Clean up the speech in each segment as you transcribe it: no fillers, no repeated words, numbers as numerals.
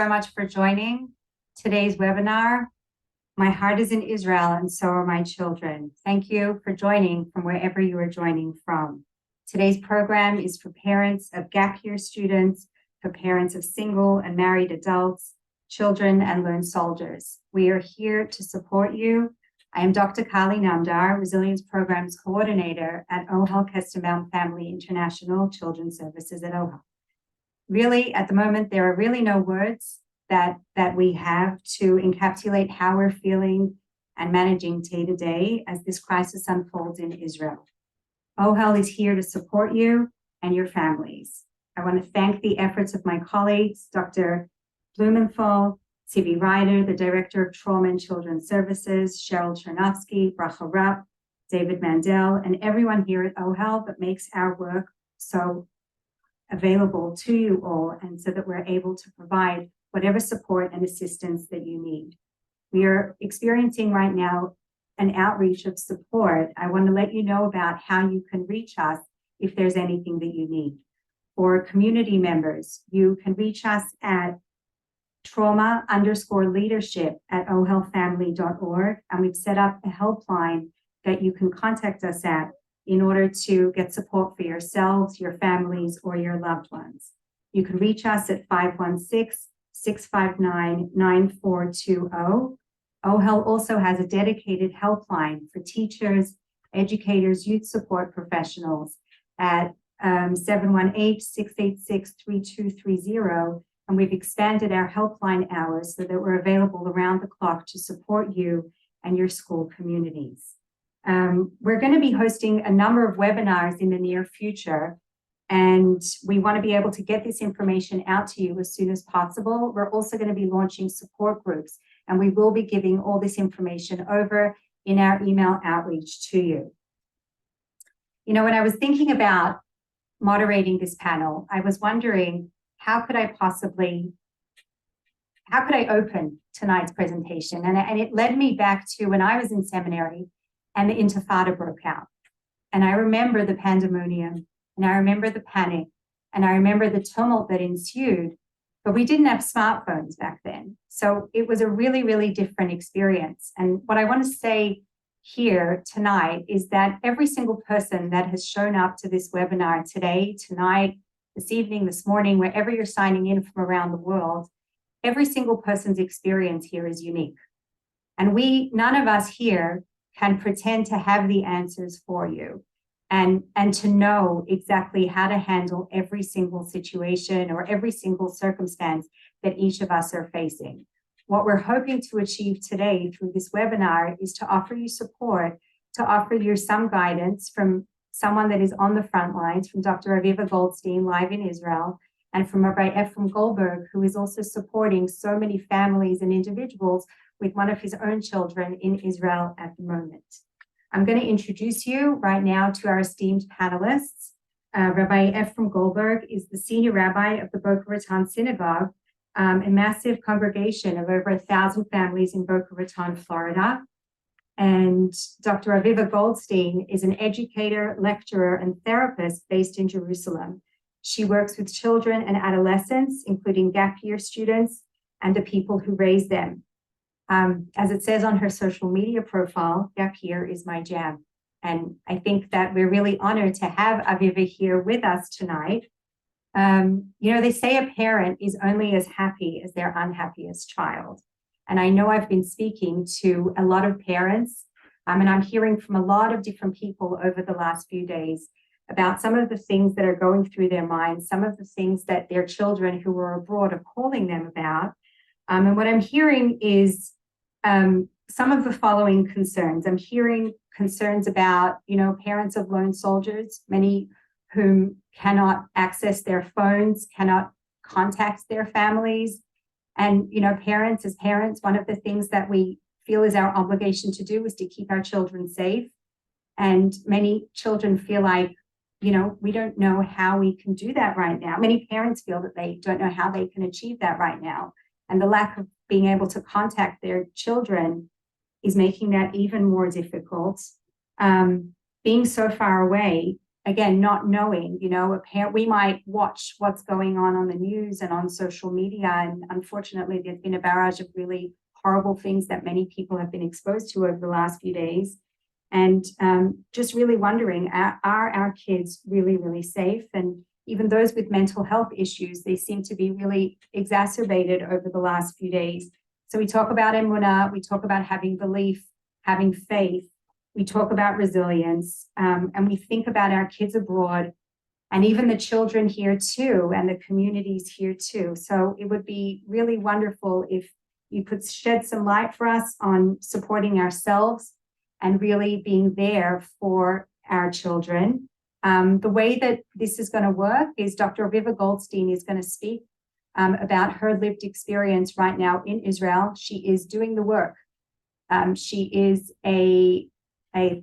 so much for joining today's webinar. My heart is in Israel and so are my children. Thank you for joining from wherever you are joining from. Today's program is for parents of gap year students, for parents of single and married adults, children and lone soldiers. We are here to support you. I am Dr. Kali Namdar, Resilience Programs Coordinator at Ohel Kestenbaum Family International Children's Services at Ohel. Really, at the moment, there are really no words that we have to encapsulate how we're feeling and managing day to day as this crisis unfolds in Israel. Ohel is here to support you and your families. I want to thank the efforts of my colleagues, Dr. Blumenthal, C.V. Ryder, the Director of Trauma and Children's Services, Cheryl Chernovsky, Bracha Rapp, David Mandel, and everyone here at Ohel that makes our work so available to you all, and so that we're able to provide whatever support and assistance that you need. We are experiencing right now an outreach of support. I want to let you know about how you can reach us if there's anything that you need. For community members, you can reach us at trauma_leadership@ohelfamily.org, and we've set up a helpline that you can contact us at in order to get support for yourselves, your families, or your loved ones. You can reach us at 516-659-9420. Ohel also has a dedicated helpline for teachers, educators, youth support professionals at 718-686-3230. And we've expanded our helpline hours so that we're available around the clock to support you and your school communities. We're going to be hosting a number of webinars in the near future, and we want to be able to get this information out to you as soon as possible. We're also going to be launching support groups, and we will be giving all this information over in our email outreach to you. You know, when I was thinking about moderating this panel, I was wondering, how could I open tonight's presentation? And it led me back to when I was in seminary and the Intifada broke out. And I remember the pandemonium, and I remember the panic, and I remember the tumult that ensued, but we didn't have smartphones back then. So it was a really, really different experience. And what I want to say here tonight is that every single person that has shown up to this webinar today, tonight, this evening, this morning, wherever you're signing in from around the world, every single person's experience here is unique. And none of us here can pretend to have the answers for you and to know exactly how to handle every single situation or every single circumstance that each of us are facing. What we're hoping to achieve today through this webinar is to offer you support, to offer you some guidance from someone that is on the front lines, from Dr. Rabbi Efrem Goldberg live in Israel, and from Rabbi Efrem Goldberg, who is also supporting so many families and individuals with one of his own children in Israel at the moment. I'm going to introduce you right now to our esteemed panelists. Rabbi Efrem Goldberg is the senior rabbi of the Boca Raton Synagogue, a massive congregation of over 1,000 families in Boca Raton, Florida. And Dr. Aviva Goldstein is an educator, lecturer, and therapist based in Jerusalem. She works with children and adolescents, including gap year students and the people who raise them. As it says on her social media profile, gap year is my jam. And I think that we're really honored to have Aviva here with us tonight. You know, they say a parent is only as happy as their unhappiest child. And I know I've been speaking to a lot of parents, and I'm hearing from a lot of different people over the last few days about some of the things that are going through their minds, some of the things that their children who are abroad are calling them about. And what I'm hearing is some of the following concerns. I'm hearing concerns about, you know, parents of lone soldiers, many whom cannot access their phones, cannot contact their families. And, you know, as parents, one of the things that we feel is our obligation to do is to keep our children safe. And many children feel like, you know, we don't know how we can do that right now. Many parents feel that they don't know how they can achieve that right now. And the lack of being able to contact their children is making that even more difficult. Being so far away, again, not knowing, a parent, we might watch what's going on the news and on social media. And unfortunately, there's been a barrage of really horrible things that many people have been exposed to over the last few days. And just really wondering, are our kids really, really safe? And even those with mental health issues, they seem to be really exacerbated over the last few days. So we talk about emunah, we talk about having belief, having faith, we talk about resilience, and we think about our kids abroad and even the children here too, and the communities here too. So it would be really wonderful if you could shed some light for us on supporting ourselves and really being there for our children. The way that this is going to work is Dr. Aviva Goldstein is going to speak about her lived experience right now in Israel. She is doing the work. She is a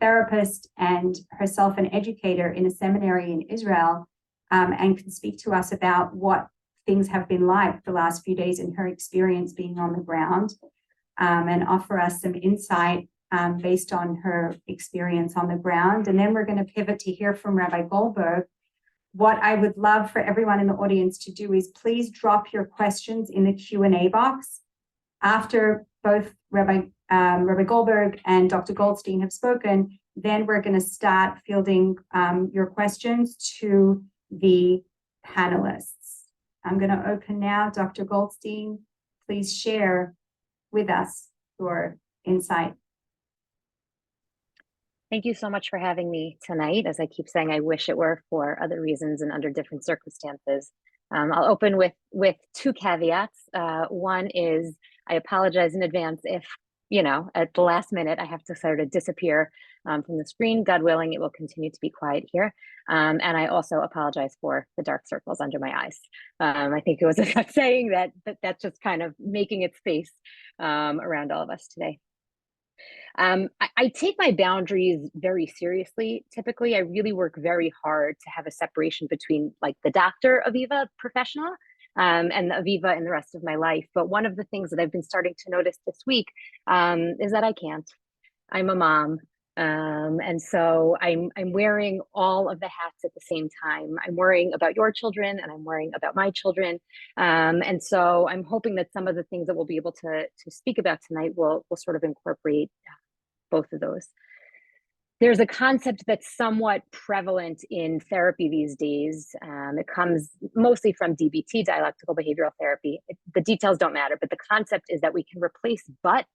therapist and herself an educator in a seminary in Israel, and can speak to us about what things have been like the last few days in her experience being on the ground, and offer us some insight based on her experience on the ground. And then we're going to pivot to hear from Rabbi Goldberg. What I would love for everyone in the audience to do is please drop your questions in the Q&A box. After both Rabbi Goldberg and Dr. Goldstein have spoken, then we're going to start fielding your questions to the panelists. I'm going to open now. Dr. Goldstein, please share with us your insight. Thank you so much for having me tonight. As I keep saying, I wish it were for other reasons and under different circumstances. I'll open with two caveats. One is I apologize in advance if, at the last minute, I have to sort of disappear from the screen. God willing, it will continue to be quiet here. And I also apologize for the dark circles under my eyes. I think it was about saying that's just kind of making its face around all of us today. I take my boundaries very seriously. Typically, I really work very hard to have a separation between like the doctor Aviva professional and the Aviva in the rest of my life. But one of the things that I've been starting to notice this week is that I can't. I'm a mom. And so I'm wearing all of the hats at the same time. I'm worrying about your children and I'm worrying about my children. And so I'm hoping that some of the things that we'll be able to speak about tonight will sort of incorporate both of those. There's a concept that's somewhat prevalent in therapy these days. It comes mostly from DBT, dialectical behavioral therapy. The details don't matter, but the concept is that we can replace but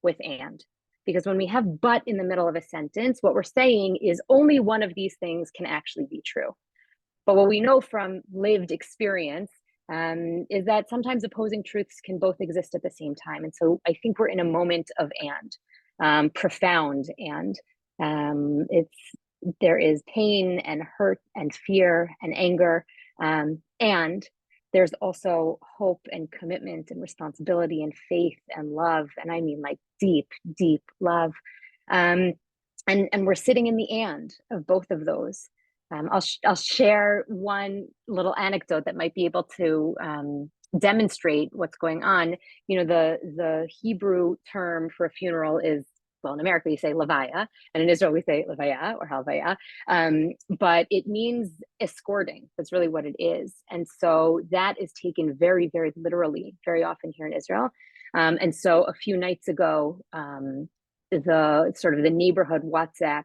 with and. Because when we have but in the middle of a sentence, what we're saying is only one of these things can actually be true. But what we know from lived experience is that sometimes opposing truths can both exist at the same time. And so I think we're in a moment of and, profound and. There is pain and hurt and fear and anger, and there's also hope and commitment and responsibility and faith and love, and I mean like deep love, and we're sitting in the and of both of those. I'll share one little anecdote that might be able to demonstrate what's going on. The Hebrew term for a funeral is, well, in America, you say levaya, and in Israel, we say levaya or halvaya, but it means escorting. That's really what it is. And so that is taken very, very literally, very often here in Israel. And so a few nights ago, the neighborhood WhatsApp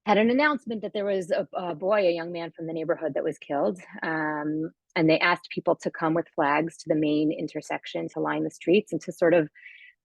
had an announcement that there was a young man from the neighborhood that was killed. And they asked people to come with flags to the main intersection to line the streets and to sort of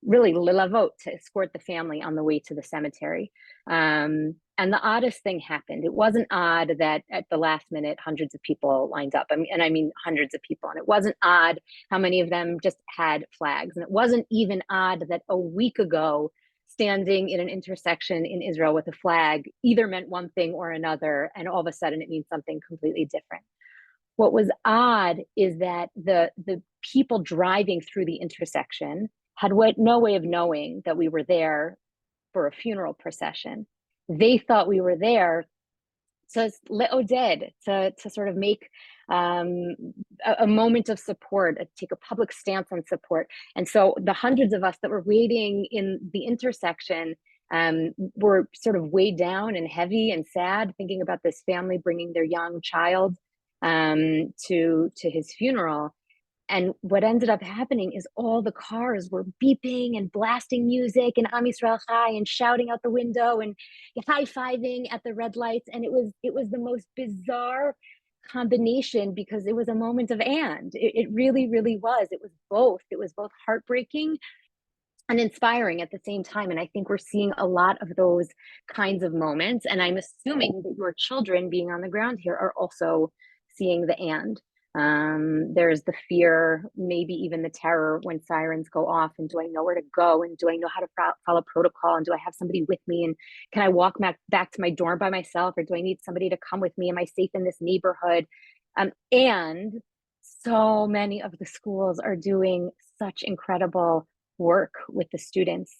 really lilavot, to escort the family on the way to the cemetery. And the oddest thing happened. It wasn't odd that at the last minute, hundreds of people lined up. I mean hundreds of people. And it wasn't odd how many of them just had flags. And it wasn't even odd that a week ago, standing in an intersection in Israel with a flag either meant one thing or another. And all of a sudden it means something completely different. What was odd is that the people driving through the intersection had no way of knowing that we were there for a funeral procession. They thought we were there to le'oded, to sort of make a moment of support, take a public stance on support. And so the hundreds of us that were waiting in the intersection were sort of weighed down and heavy and sad, thinking about this family bringing their young child to his funeral. And what ended up happening is all the cars were beeping and blasting music and Am Yisrael Chai and shouting out the window and high-fiving at the red lights. And it was the most bizarre combination, because it was a moment of it really, really was. It was both heartbreaking and inspiring at the same time. And I think we're seeing a lot of those kinds of moments. And I'm assuming that your children being on the ground here are also seeing the there's the fear, maybe even the terror when sirens go off, and do I know where to go, and do I know how to follow protocol, and do I have somebody with me, and can I walk back to my dorm by myself, or do I need somebody to come with me? Am I safe in this neighborhood? And so many of the schools are doing such incredible work with the students.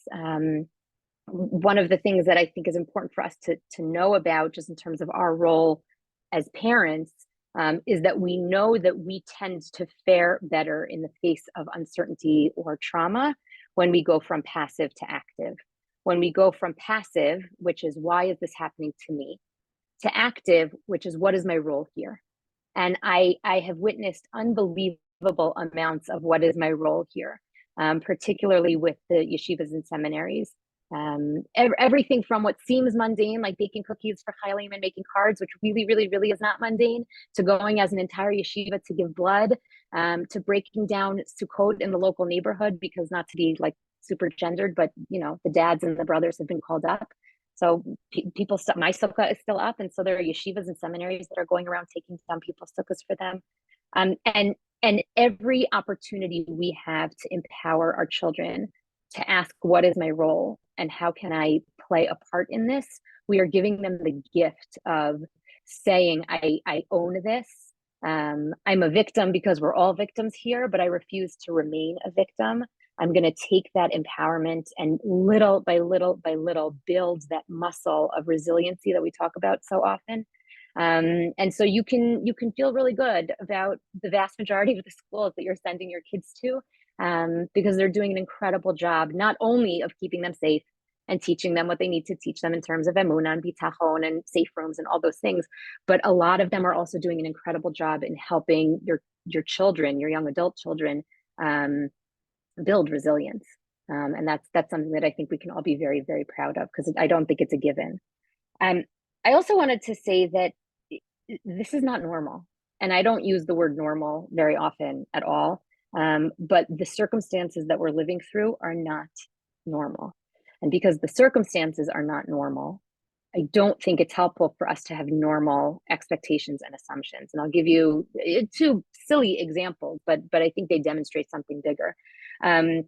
One of the things that I think is important for us to know about, just in terms of our role as parents, is that we know that we tend to fare better in the face of uncertainty or trauma when we go from passive to active. When we go from passive, which is why is this happening to me, to active, which is what is my role here. And I have witnessed unbelievable amounts of what is my role here, particularly with the yeshivas and seminaries. Everything from what seems mundane, like baking cookies for Chaylim and making cards, which really, really, really is not mundane, to going as an entire yeshiva to give blood, to breaking down Sukkot in the local neighborhood, because not to be like super gendered, but the dads and the brothers have been called up. So people, my sukkah is still up, and so there are yeshivas and seminaries that are going around taking down people's sukkahs for them. And every opportunity we have to empower our children to ask, what is my role and how can I play a part in this? We are giving them the gift of saying, I own this. I'm a victim because we're all victims here, but I refuse to remain a victim. I'm going to take that empowerment and little by little by little build that muscle of resiliency that we talk about so often. And so you can feel really good about the vast majority of the schools that you're sending your kids to, because they're doing an incredible job, not only of keeping them safe and teaching them what they need to teach them in terms of emunah and bitachon and safe rooms and all those things, but a lot of them are also doing an incredible job in helping your children, your young adult children, build resilience. And that's something that I think we can all be very, very proud of, because I don't think it's a given. I also wanted to say that this is not normal. And I don't use the word normal very often at all. But the circumstances that we're living through are not normal. And because the circumstances are not normal, I don't think it's helpful for us to have normal expectations and assumptions. And I'll give you two silly examples, but I think they demonstrate something bigger. I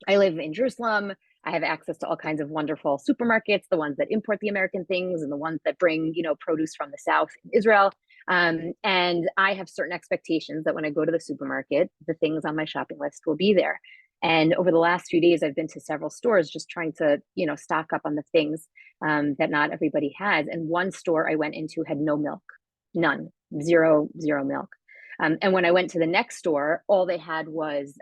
live in Jerusalem. I have access to all kinds of wonderful supermarkets, the ones that import the American things and the ones that bring, produce from the South in Israel. And I have certain expectations that when I go to the supermarket, the things on my shopping list will be there. And over the last few days, I've been to several stores just trying to, stock up on the things that not everybody has. And one store I went into had no milk, none, zero milk. And when I went to the next store, all they had was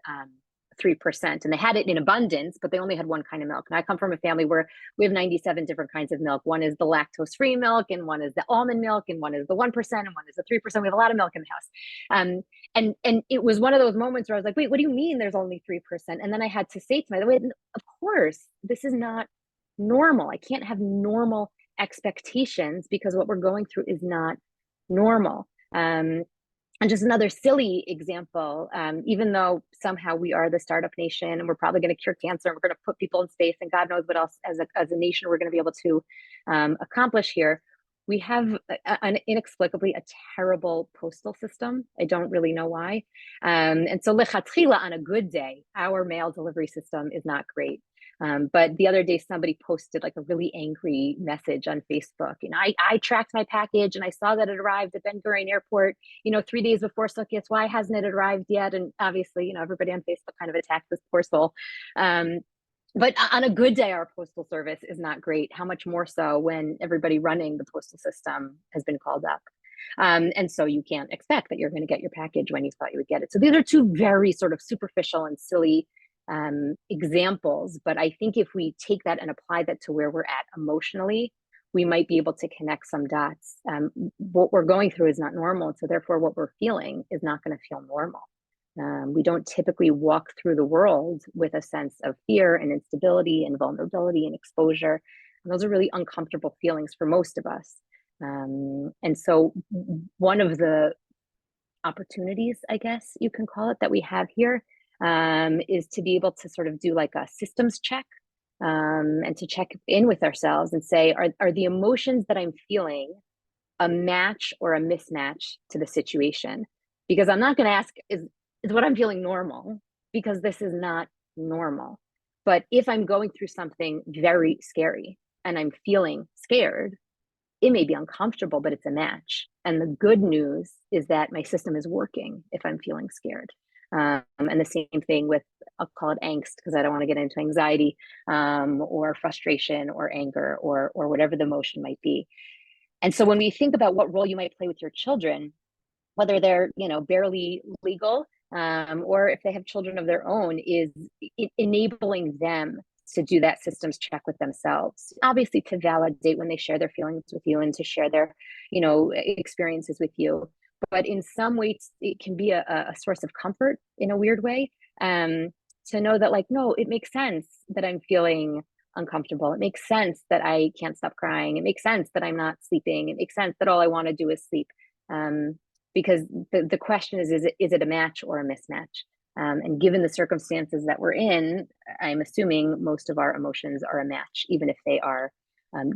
3%, and they had it in abundance, but they only had one kind of milk. And I come from a family where we have 97 different kinds of milk. One is the lactose-free milk, and one is the almond milk, and one is the 1%, and one is the 3%. We have a lot of milk in the house. And it was one of those moments where I was like, wait, what do you mean there's only 3%? And then I had to say to myself, wait, of course, this is not normal. I can't have normal expectations because what we're going through is not normal. And just another silly example, even though somehow we are the startup nation and we're probably going to cure cancer and we're going to put people in space and God knows what else as a nation we're going to be able to accomplish here, we have inexplicably a terrible postal system. I don't really know why. And so lechatchila, on a good day, our mail delivery system is not great. But the other day, somebody posted like a really angry message on Facebook, and I tracked my package and I saw that it arrived at Ben Gurion Airport, 3 days before Sukkot. Why hasn't it arrived yet? And obviously, everybody on Facebook kind of attacked this poor soul. But on a good day, our postal service is not great. How much more so when everybody running the postal system has been called up. And so you can't expect that you're going to get your package when you thought you would get it. So these are two very sort of superficial and silly examples, but I think if we take that and apply that to where we're at emotionally, we might be able to connect some dots. What we're going through is not normal, so therefore what we're feeling is not going to feel normal. We don't typically walk through the world with a sense of fear and instability and vulnerability and exposure. And those are really uncomfortable feelings for most of us. And so one of the opportunities, I guess you can call it, that we have here is to be able to sort of do like a systems check and to check in with ourselves and say, are the emotions that I'm feeling a match or a mismatch to the situation? Because I'm not going to ask, is what I'm feeling normal? Because this is not normal. But if I'm going through something very scary and I'm feeling scared, it may be uncomfortable, but it's a match. And the good news is that my system is working if I'm feeling scared. And the same thing with, I'll call it angst, because I don't want to get into anxiety or frustration or anger or whatever the emotion might be. And so when we think about what role you might play with your children, whether they're, barely legal or if they have children of their own, is enabling them to do that systems check with themselves, obviously to validate when they share their feelings with you and to share their, experiences with you. But in some ways, it can be a source of comfort in a weird way, to know that, like, no, it makes sense that I'm feeling uncomfortable. It makes sense that I can't stop crying. It makes sense that I'm not sleeping. It makes sense that all I want to do is sleep. Because the question is it a match or a mismatch? And given the circumstances that we're in, I'm assuming most of our emotions are a match, even if they are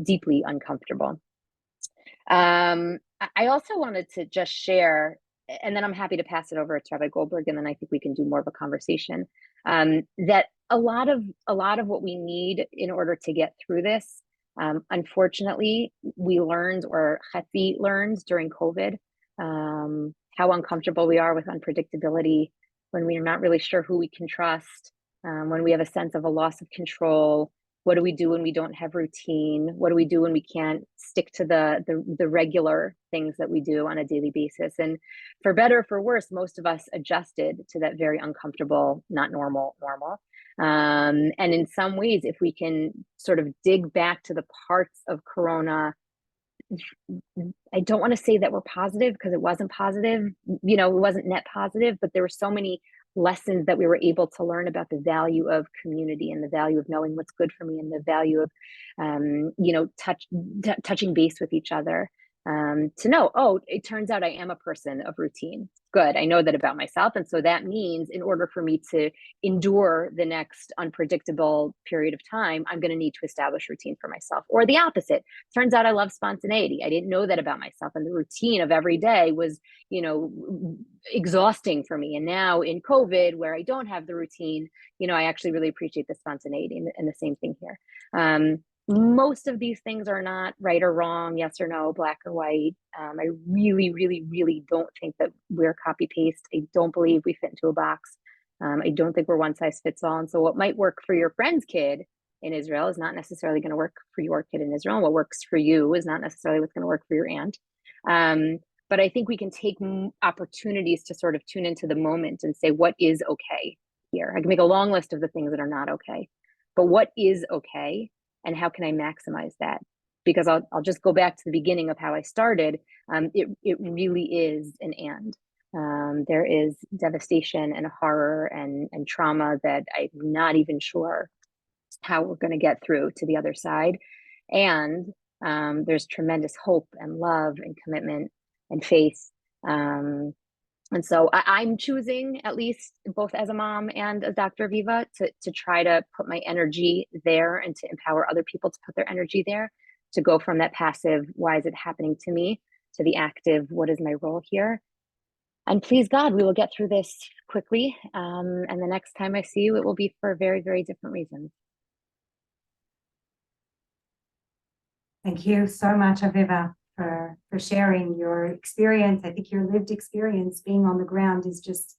deeply uncomfortable. I also wanted to just share, and then I'm happy to pass it over to Rabbi Goldberg, and then I think we can do more of a conversation, that a lot of what we need in order to get through this, unfortunately, we learned, or Chetzi learned during COVID, how uncomfortable we are with unpredictability, when we're not really sure who we can trust, when we have a sense of a loss of control. What do we do when we don't have routine? What do we do when we can't stick to the regular things that we do on a daily basis? And for better or for worse, most of us adjusted to that very uncomfortable, not normal. And in some ways, if we can sort of dig back to the parts of Corona, I don't want to say that we're positive, because it wasn't positive, it wasn't net positive, but there were so many lessons that we were able to learn about the value of community and the value of knowing what's good for me and the value of, touching base with each other, to know, oh, it turns out I am a person of routine. Good. I know that about myself. And so that means in order for me to endure the next unpredictable period of time, I'm going to need to establish routine for myself. Or the opposite. Turns out I love spontaneity. I didn't know that about myself. And the routine of every day was, exhausting for me. And now in COVID, where I don't have the routine, I actually really appreciate the spontaneity, and the same thing here. Most of these things are not right or wrong, yes or no, black or white. I really, really, really don't think that we're copy paste. I don't believe we fit into a box. I don't think we're one size fits all. And so what might work for your friend's kid in Israel is not necessarily going to work for your kid in Israel. And what works for you is not necessarily what's going to work for your aunt. But I think we can take opportunities to sort of tune into the moment and say, what is okay here? I can make a long list of the things that are not okay, but what is okay? And how can I maximize that? Because I'll just go back to the beginning of how I started. It really is an and. There is devastation and horror and trauma that I'm not even sure how we're going to get through to the other side. And there's tremendous hope and love and commitment and faith. And so I'm choosing, at least both as a mom and as Dr. Aviva, to try to put my energy there and to empower other people to put their energy there, to go from that passive, why is it happening to me, to the active, what is my role here? And please God, we will get through this quickly. And the next time I see you, it will be for very, very different reasons. Thank you so much, Aviva, for sharing your experience. I think your lived experience being on the ground is just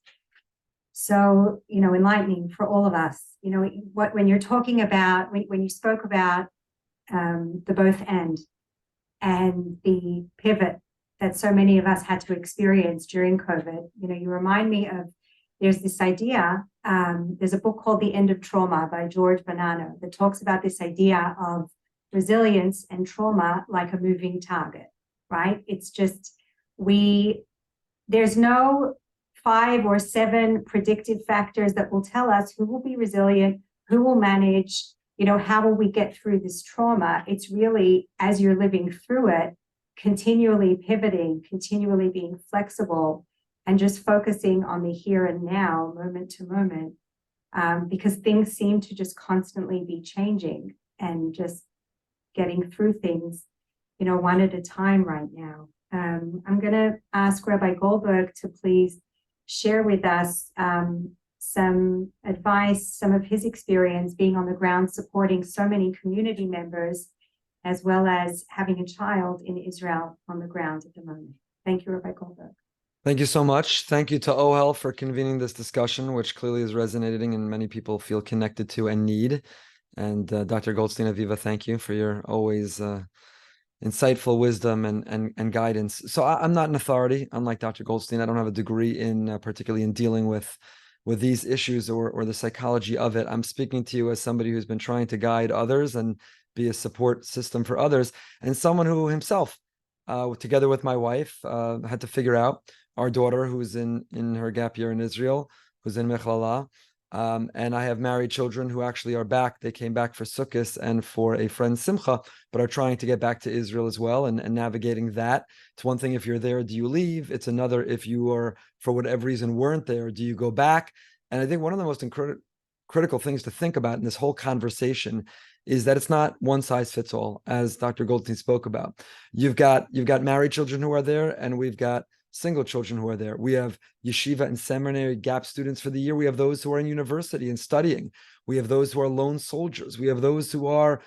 so, enlightening for all of us. When you're talking about, when you spoke about the both and the pivot that so many of us had to experience during COVID, you remind me of there's this idea, there's a book called The End of Trauma by George Bonanno that talks about this idea of resilience and trauma like a moving target, right? It's just, there's no 5 or 7 predictive factors that will tell us who will be resilient, who will manage, how will we get through this trauma? It's really, as you're living through it, continually pivoting, continually being flexible, and just focusing on the here and now, moment to moment, because things seem to just constantly be changing and just getting through things, one at a time right now. I'm going to ask Rabbi Goldberg to please share with us some advice, some of his experience being on the ground, supporting so many community members, as well as having a child in Israel on the ground at the moment. Thank you, Rabbi Goldberg. Thank you so much. Thank you to Ohel for convening this discussion, which clearly is resonating and many people feel connected to and need. And Dr. Goldstein, Aviva, thank you for your always insightful wisdom and guidance. So I'm not an authority, unlike Dr. Goldstein. I don't have a degree in particularly in dealing with these issues or the psychology of it. I'm speaking to you as somebody who's been trying to guide others and be a support system for others, and someone who himself, together with my wife, had to figure out our daughter who's in her gap year in Israel, who's in Mechlala. And I have married children who actually are back. They came back for Sukkot and for a friend's Simcha, but are trying to get back to Israel as well and navigating that. It's one thing if you're there, do you leave? It's another if you are, for whatever reason, weren't there, do you go back? And I think one of the most critical things to think about in this whole conversation is that it's not one size fits all, as Dr. Goldstein spoke about. You've got married children who are there, and we've got single children who are there. We have yeshiva and seminary gap students for the year. We have those who are in university and studying. We have those who are lone soldiers. We have those who are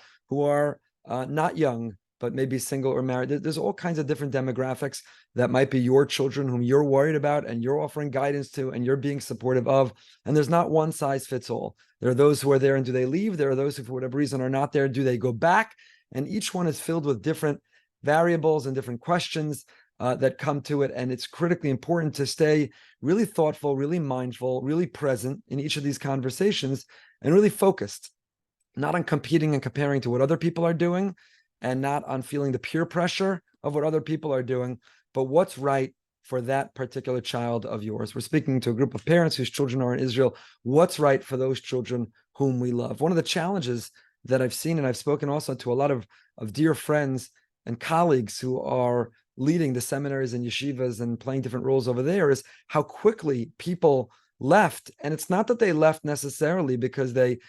not young, but maybe single or married. There's all kinds of different demographics that might be your children whom you're worried about and you're offering guidance to and you're being supportive of. And there's not one size fits all. There are those who are there and do they leave? There are those who, for whatever reason, are not there. Do they go back? And each one is filled with different variables and different questions that come to it. And it's critically important to stay really thoughtful, really mindful, really present in each of these conversations and really focused, not on competing and comparing to what other people are doing and not on feeling the peer pressure of what other people are doing, but what's right for that particular child of yours. We're speaking to a group of parents whose children are in Israel. What's right for those children whom we love? One of the challenges that I've seen, and I've spoken also to a lot of dear friends and colleagues who are leading the seminaries and yeshivas and playing different roles over there, is how quickly people left. And it's not that they left necessarily because they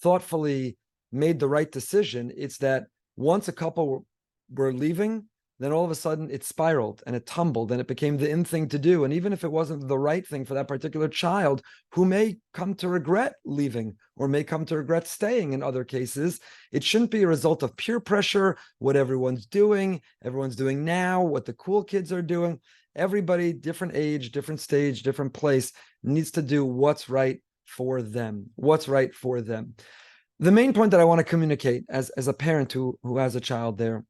thoughtfully made the right decision. It's that once a couple were leaving, then all of a sudden it spiraled and it tumbled and it became the in thing to do. And even if it wasn't the right thing for that particular child, who may come to regret leaving or may come to regret staying in other cases, it shouldn't be a result of peer pressure, what everyone's doing now, what the cool kids are doing. Everybody, different age, different stage, different place, needs to do what's right for them. What's right for them. The main point that I want to communicate as a parent who has a child there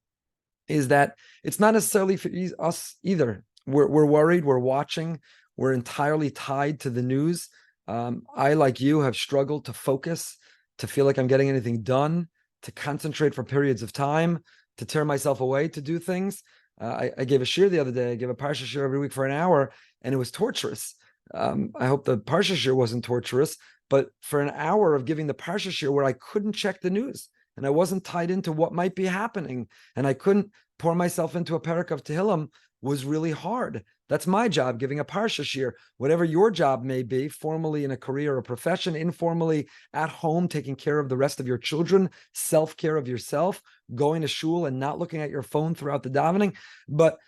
is that it's not necessarily for us either. We're worried, we're watching, we're entirely tied to the news. I, like you, have struggled to focus, to feel like I'm getting anything done, to concentrate for periods of time, to tear myself away to do things. I gave a shir the other day. I give a parsha shir every week for an hour, and it was torturous. I hope the parsha shir wasn't torturous, but for an hour of giving the parsha shir where I couldn't check the news, and I wasn't tied into what might be happening, and I couldn't pour myself into a parak of Tehillim, was really hard. That's my job, giving a parsha shir. Whatever your job may be, formally in a career or profession, informally at home, taking care of the rest of your children, self-care of yourself, going to shul and not looking at your phone throughout the davening. But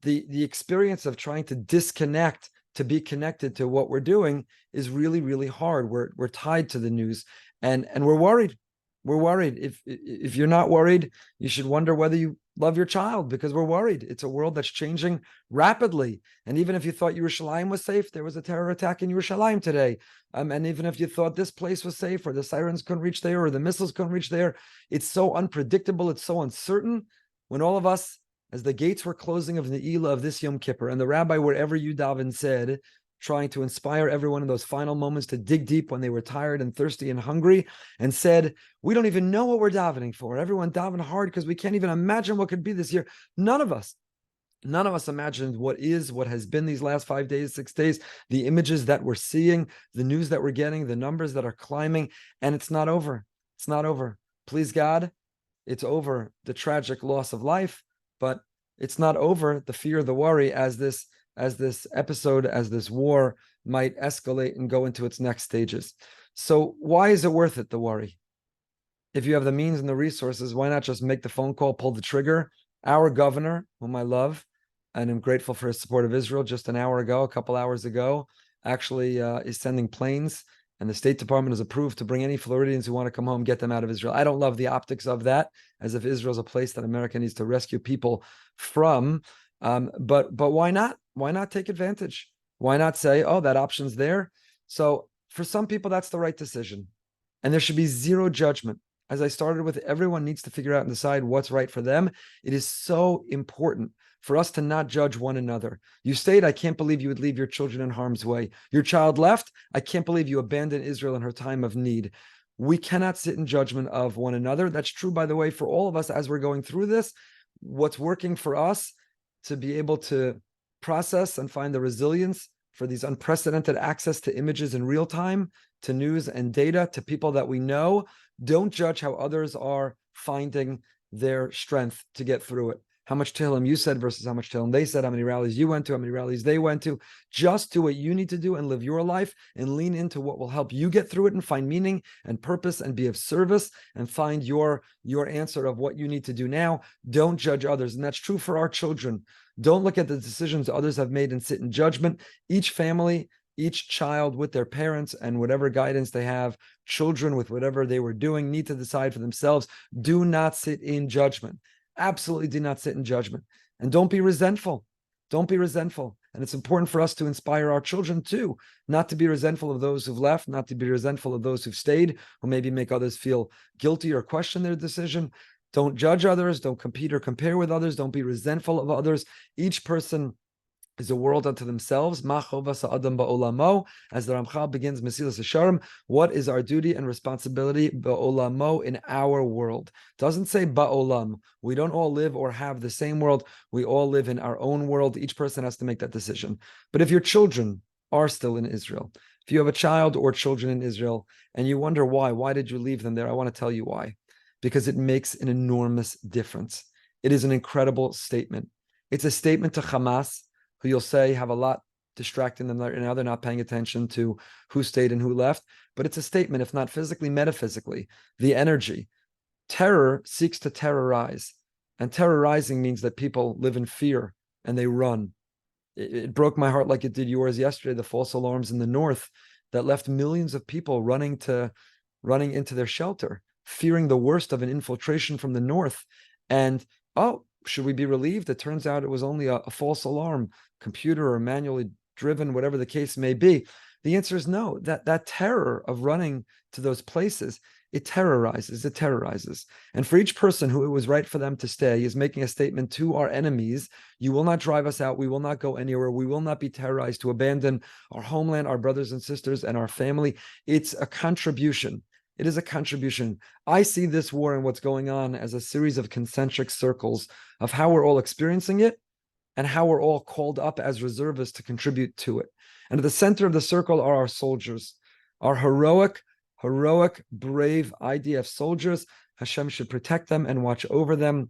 the experience of trying to disconnect to be connected to what we're doing is really, really hard. We're tied to the news, and we're worried. We're worried. If you're not worried, you should wonder whether you love your child, because we're worried. It's a world that's changing rapidly. And even if you thought Yerushalayim was safe, there was a terror attack in Yerushalayim today. And even if you thought this place was safe, or the sirens couldn't reach there, or the missiles couldn't reach there, it's so unpredictable. It's so uncertain. When all of us, as the gates were closing of the Ne'ilah of this Yom Kippur, and the rabbi, wherever you daven, said, trying to inspire everyone in those final moments to dig deep when they were tired and thirsty and hungry, and said, we don't even know what we're davening for. Everyone davened hard because we can't even imagine what could be this year. None of us imagined what has been these last 5 days, 6 days, the images that we're seeing, the news that we're getting, the numbers that are climbing, and it's not over. It's not over. Please God, it's over the tragic loss of life, but it's not over the fear, the worry as this episode, as this war might escalate and go into its next stages. So why is it worth it, the worry? If you have the means and the resources, why not just make the phone call, pull the trigger? Our governor, whom I love, and I'm grateful for his support of Israel, just a couple hours ago, actually is sending planes, and the State Department has approved to bring any Floridians who want to come home, get them out of Israel. I don't love the optics of that, as if Israel's a place that America needs to rescue people from. But why not? Why not take advantage? Why not say, oh, that option's there? So for some people, that's the right decision. And there should be zero judgment. As I started with, everyone needs to figure out and decide what's right for them. It is so important for us to not judge one another. You stayed, I can't believe you would leave your children in harm's way. Your child left, I can't believe you abandoned Israel in her time of need. We cannot sit in judgment of one another. That's true, by the way, for all of us as we're going through this. What's working for us to be able to process and find the resilience for these unprecedented access to images in real time, to news and data, to people that we know. Don't judge how others are finding their strength to get through it. How much Tehillim you said versus how much Tehillim they said, how many rallies you went to, how many rallies they went to. Just do what you need to do and live your life and lean into what will help you get through it and find meaning and purpose and be of service and find your answer of what you need to do now. Don't judge others. And that's true for our children. Don't look at the decisions others have made and sit in judgment. Each family, each child with their parents and whatever guidance they have, children with whatever they were doing, need to decide for themselves. Do not sit in judgment. Absolutely do not sit in judgment. And don't be resentful. Don't be resentful. And it's important for us to inspire our children too, not to be resentful of those who've left, not to be resentful of those who've stayed, who maybe make others feel guilty or question their decision. Don't judge others. Don't compete or compare with others. Don't be resentful of others. Each person is a world unto themselves. As the Ramchal begins Mesilas Yesharim, what is our duty and responsibility ba'olamo, in our world? Doesn't say ba'olam. We don't all live or have the same world. We all live in our own world. Each person has to make that decision. But if your children are still in Israel, if you have a child or children in Israel, and you wonder why did you leave them there? I want to tell you why. Because it makes an enormous difference. It is an incredible statement. It's a statement to Hamas, who you'll say have a lot distracting them right now. They're not paying attention to who stayed and who left. But it's a statement, if not physically, metaphysically, the energy. Terror seeks to terrorize. And terrorizing means that people live in fear and they run. It broke my heart like it did yours yesterday, the false alarms in the north that left millions of people running into their shelter, fearing the worst of an infiltration from the north. And, should we be relieved? It turns out it was only a false alarm, computer or manually driven, whatever the case may be. The answer is no. That terror of running to those places, it terrorizes. And for each person who it was right for them to stay is making a statement to our enemies: you will not drive us out. We will not go anywhere. We will not be terrorized to abandon our homeland, our brothers and sisters, and our family. It's a contribution. It is a contribution. I see this war and what's going on as a series of concentric circles of how we're all experiencing it and how we're all called up as reservists to contribute to it. And at the center of the circle are our soldiers, our heroic, brave IDF soldiers. Hashem should protect them and watch over them.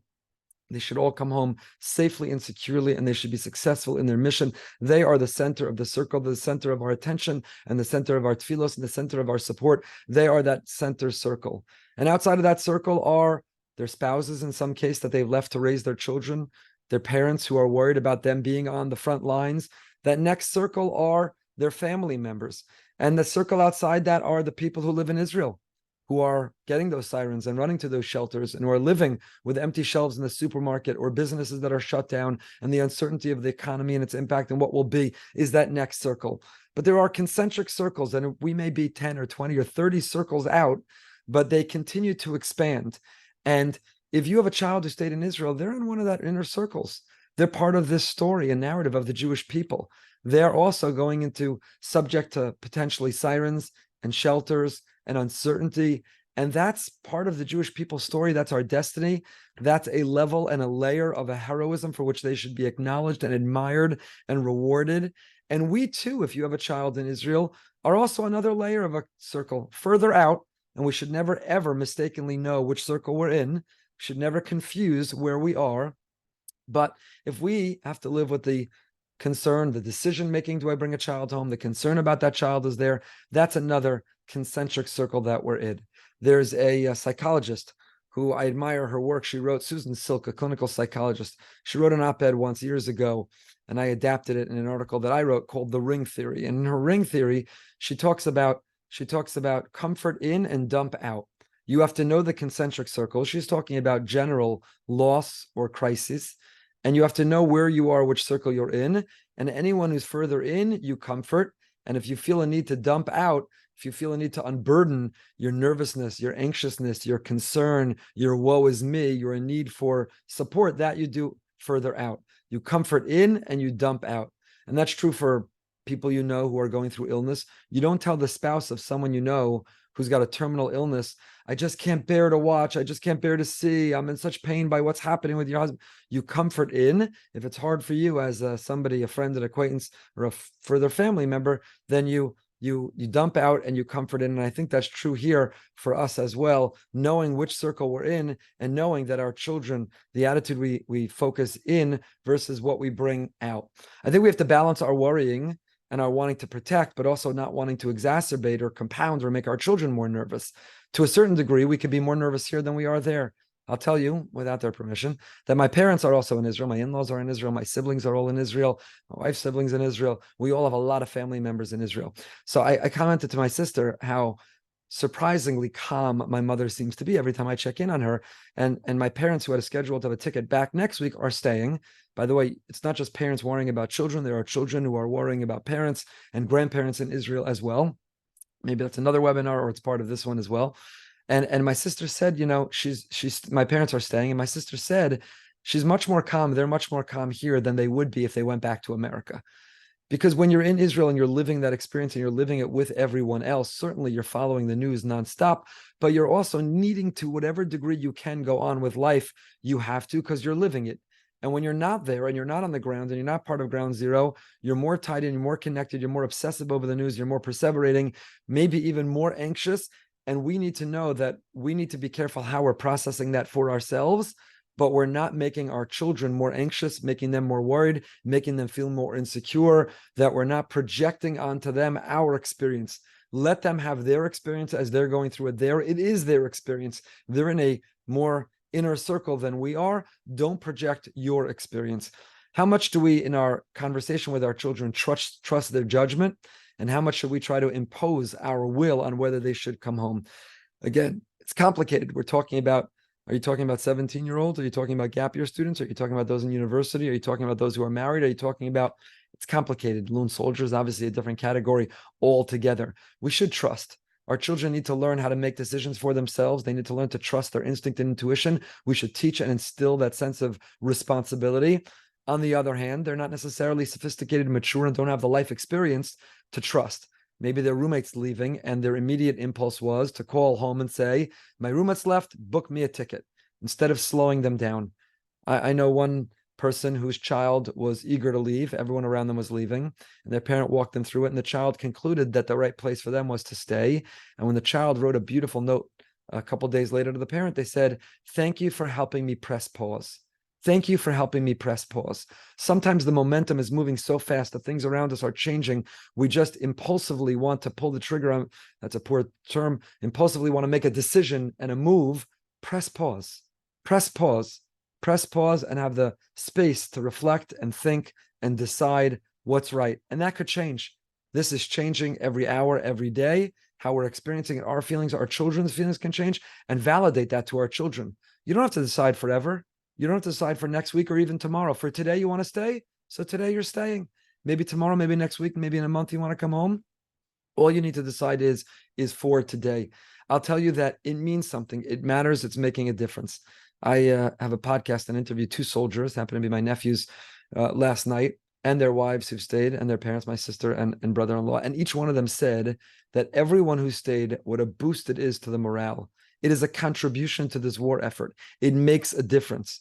They should all come home safely and securely, and they should be successful in their mission. They are the center of the circle, the center of our attention, and the center of our tefillos, and the center of our support. They are that center circle. And outside of that circle are their spouses, in some case, that they've left to raise their children, their parents who are worried about them being on the front lines. That next circle are their family members. And the circle outside that are the people who live in Israel, who are getting those sirens and running to those shelters, and who are living with empty shelves in the supermarket, or businesses that are shut down, and the uncertainty of the economy and its impact and what will be is that next circle. But there are concentric circles, and we may be 10 or 20 or 30 circles out, but they continue to expand. And if you have a child who stayed in Israel, they're in one of that inner circles. They're part of this story and narrative of the Jewish people. they're also going into subject to potentially sirens and shelters and uncertainty. And that's part of the Jewish people's story. That's our destiny. That's a level and a layer of a heroism for which they should be acknowledged and admired and rewarded. And we too, if you have a child in Israel, are also another layer of a circle further out. And we should never, ever mistakenly know which circle we're in. We should never confuse where we are. But if we have to live with the concern, the decision-making, do I bring a child home? The concern about that child is there. That's another concentric circle that we're in. There's a psychologist who I admire her work. She wrote, Susan Silk, a clinical psychologist. She wrote an op-ed once years ago, and I adapted it in an article that I wrote called The Ring Theory. And in her ring theory, she talks about comfort in and dump out. You have to know the concentric circles. She's talking about general loss or crisis. And you have to know where you are, which circle you're in. And anyone who's further in, you comfort. And if you feel a need to dump out, if you feel a need to unburden your nervousness, your anxiousness, your concern, your woe is me, your need for support, that you do further out. You comfort in and you dump out. And that's true for people you know who are going through illness. You don't tell the spouse of someone you know who's got a terminal illness, I just can't bear to watch, I just can't bear to see, I'm in such pain by what's happening with your husband. You comfort in. If it's hard for you as somebody, a friend, an acquaintance, or a further family member, then you dump out and you comfort in. And I think that's true here for us as well, knowing which circle we're in and knowing that our children, the attitude we focus in versus what we bring out. I think we have to balance our worrying and our wanting to protect, but also not wanting to exacerbate or compound or make our children more nervous. To a certain degree, we could be more nervous here than we are there. I'll tell you, without their permission, that my parents are also in Israel. My in-laws are in Israel. My siblings are all in Israel. My wife's siblings in Israel. We all have a lot of family members in Israel. So I commented to my sister how surprisingly calm my mother seems to be every time I check in on her. And my parents, who had a schedule to have a ticket back next week, are staying. By the way, it's not just parents worrying about children. There are children who are worrying about parents and grandparents in Israel as well. Maybe that's another webinar, or it's part of this one as well. And my sister said, my parents are staying, and my sister said she's much more calm. They're much more calm here than they would be if they went back to America. Because when you're in Israel and you're living that experience and you're living it with everyone else, certainly you're following the news nonstop, but you're also needing to, whatever degree you can, go on with life. You have to, because you're living it. And when you're not there and you're not on the ground and you're not part of ground zero, you're more tied in, you're more connected, you're more obsessive over the news, you're more perseverating, maybe even more anxious. And we need to know that we need to be careful how we're processing that for ourselves, but we're not making our children more anxious, making them more worried, making them feel more insecure, that we're not projecting onto them our experience. Let them have their experience as they're going through it. It is their experience. They're in a more inner circle than we are. Don't project your experience. How much do we, in our conversation with our children, trust their judgment? And how much should we try to impose our will on whether they should come home? Again, it's complicated. Are you talking about 17-year-olds? Are you talking about gap year students? Are you talking about those in university? Are you talking about those who are married? Are you talking about, it's complicated. Lone soldiers, obviously a different category altogether. We should trust. Our children need to learn how to make decisions for themselves. They need to learn to trust their instinct and intuition. We should teach and instill that sense of responsibility. On the other hand, they're not necessarily sophisticated and mature and don't have the life experience to trust. Maybe their roommate's leaving and their immediate impulse was to call home and say, my roommate's left, book me a ticket, instead of slowing them down. I know one person whose child was eager to leave. Everyone around them was leaving, and their parent walked them through it, and the child concluded that the right place for them was to stay. And when the child wrote a beautiful note a couple days later to the parent, they said, thank you for helping me press pause. Thank you for helping me press pause. Sometimes the momentum is moving so fast, the things around us are changing. We just impulsively want to pull the trigger on, that's a poor term, impulsively want to make a decision and a move. Press pause, press pause, press pause, and have the space to reflect and think and decide what's right. And that could change. This is changing every hour, every day. How we're experiencing it, our feelings, our children's feelings can change, and validate that to our children. You don't have to decide forever. You don't have to decide for next week or even tomorrow. For today, you want to stay? So today you're staying. Maybe tomorrow, maybe next week, maybe in a month you want to come home. All you need to decide is for today. I'll tell you that it means something. It matters. It's making a difference. I have a podcast and interviewed two soldiers, happened to be my nephews last night. and their wives who've stayed, and their parents, my sister and brother-in-law, and each one of them said that everyone who stayed, what a boost it is to the morale. It is a contribution to this war effort. It makes a difference.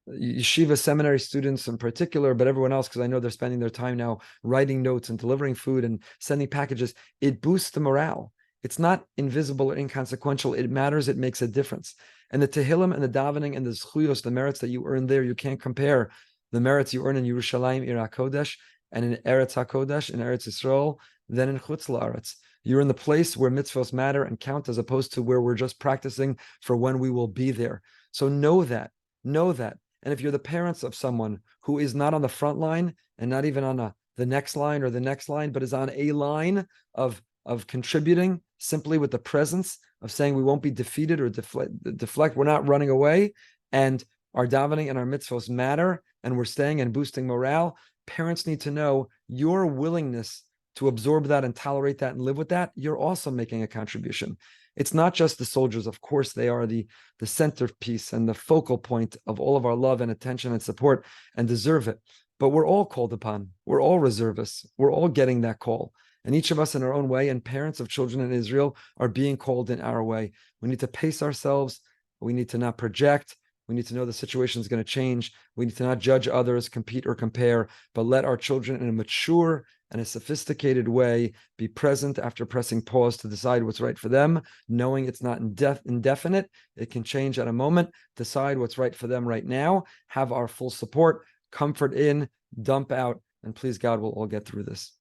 Yeshiva seminary students in particular, but everyone else, because I know they're spending their time now writing notes and delivering food and sending packages, it boosts the morale. It's not invisible or inconsequential. It matters. It makes a difference. And the Tehillim and the davening and the zchuyos, the merits that you earn there, you can't compare the merits you earn in Yerushalayim, Ir HaKodesh, and in Eretz HaKodesh, in Eretz Yisrael, than in Chutz La'aretz. You're in the place where mitzvos matter and count, as opposed to where we're just practicing for when we will be there. So know that. And if you're the parents of someone who is not on the front line and not even on the next line or the next line, but is on a line of contributing simply with the presence of saying we won't be defeated or deflect, we're not running away, and our davening and our mitzvos matter, and we're staying and boosting morale, parents need to know your willingness to absorb that and tolerate that and live with that. You're also making a contribution. It's not just the soldiers. Of course, they are the centerpiece and the focal point of all of our love and attention and support, and deserve it. But we're all called upon. We're all reservists. We're all getting that call. And each of us in our own way, and parents of children in Israel are being called in our way. We need to pace ourselves. We need to not project. We need to know the situation is going to change. We need to not judge others, compete or compare, but let our children in a mature and a sophisticated way be present after pressing pause to decide what's right for them, knowing it's not indefinite. It can change at a moment. Decide what's right for them right now. Have our full support, comfort in, dump out, and please God, we'll all get through this.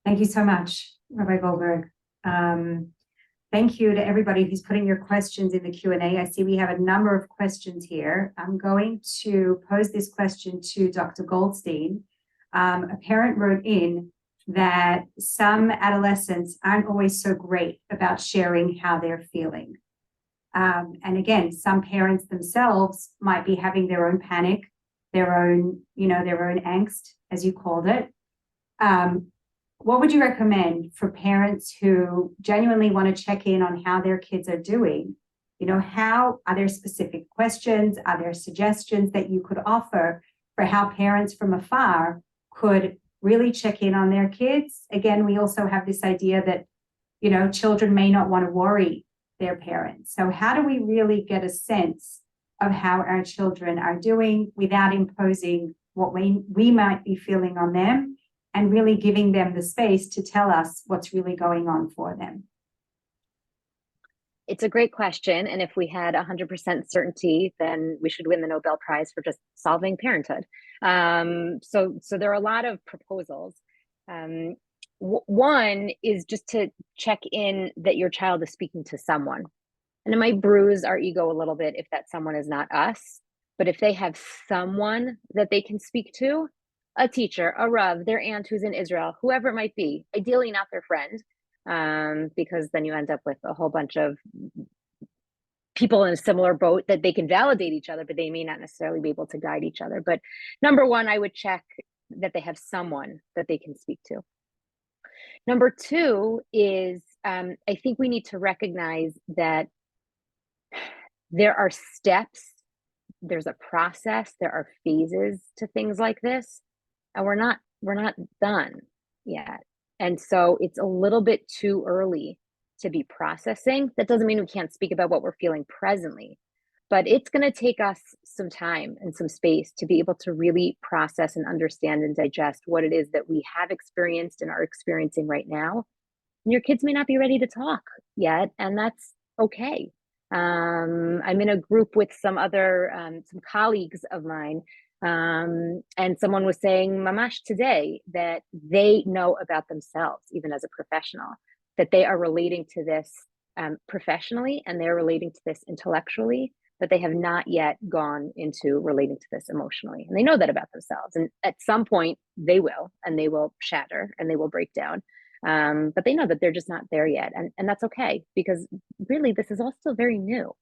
Thank you so much, Rabbi Goldberg. Thank you to everybody who's putting your questions in the Q&A. I see we have a number of questions here. I'm going to pose this question to Dr. Goldstein. A parent wrote in that some adolescents aren't always so great about sharing how they're feeling. And again, some parents themselves might be having their own panic, their own angst, as you called it. What would you recommend for parents who genuinely want to check in on how their kids are doing? How are there specific questions? Are there suggestions that you could offer for how parents from afar could really check in on their kids? Again, we also have this idea that, children may not want to worry their parents. So how do we really get a sense of how our children are doing without imposing what we might be feeling on them, and really giving them the space to tell us what's really going on for them? It's a great question. And if we had 100% certainty, then we should win the Nobel Prize for just solving parenthood. So there are a lot of proposals. One is just to check in that your child is speaking to someone. And it might bruise our ego a little bit if that someone is not us. But if they have someone that they can speak to, a teacher, a Rav, their aunt who's in Israel, whoever it might be, ideally not their friend, because then you end up with a whole bunch of people in a similar boat that they can validate each other, but they may not necessarily be able to guide each other. But number one, I would check that they have someone that they can speak to. Number two is, I think we need to recognize that there are steps, there's a process, there are phases to things like this. And we're not done yet. And so it's a little bit too early to be processing. That doesn't mean we can't speak about what we're feeling presently, but it's going to take us some time and some space to be able to really process and understand and digest what it is that we have experienced and are experiencing right now. And your kids may not be ready to talk yet, and that's okay. I'm in a group with some other, some colleagues of mine, and someone was saying, mamash today, that they know about themselves, even as a professional, that they are relating to this professionally, and they're relating to this intellectually, but they have not yet gone into relating to this emotionally. And they know that about themselves. And at some point they will, and they will shatter and they will break down. But they know that they're just not there yet. And that's okay, because really this is all still very new.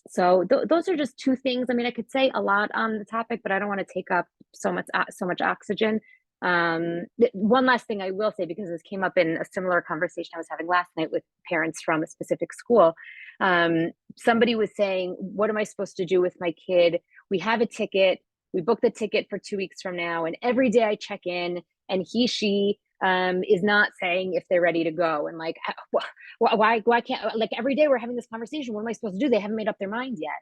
So those are just two things. I mean, I could say a lot on the topic, but I don't want to take up so much oxygen. One last thing I will say, because this came up in a similar conversation I was having last night with parents from a specific school. Somebody was saying, what am I supposed to do with my kid we have a ticket, we booked the ticket for 2 weeks from now, and every day I check in, and she is not saying if they're ready to go. And like, why can't, like, every day we're having this conversation. What am I supposed to do? They haven't made up their mind yet.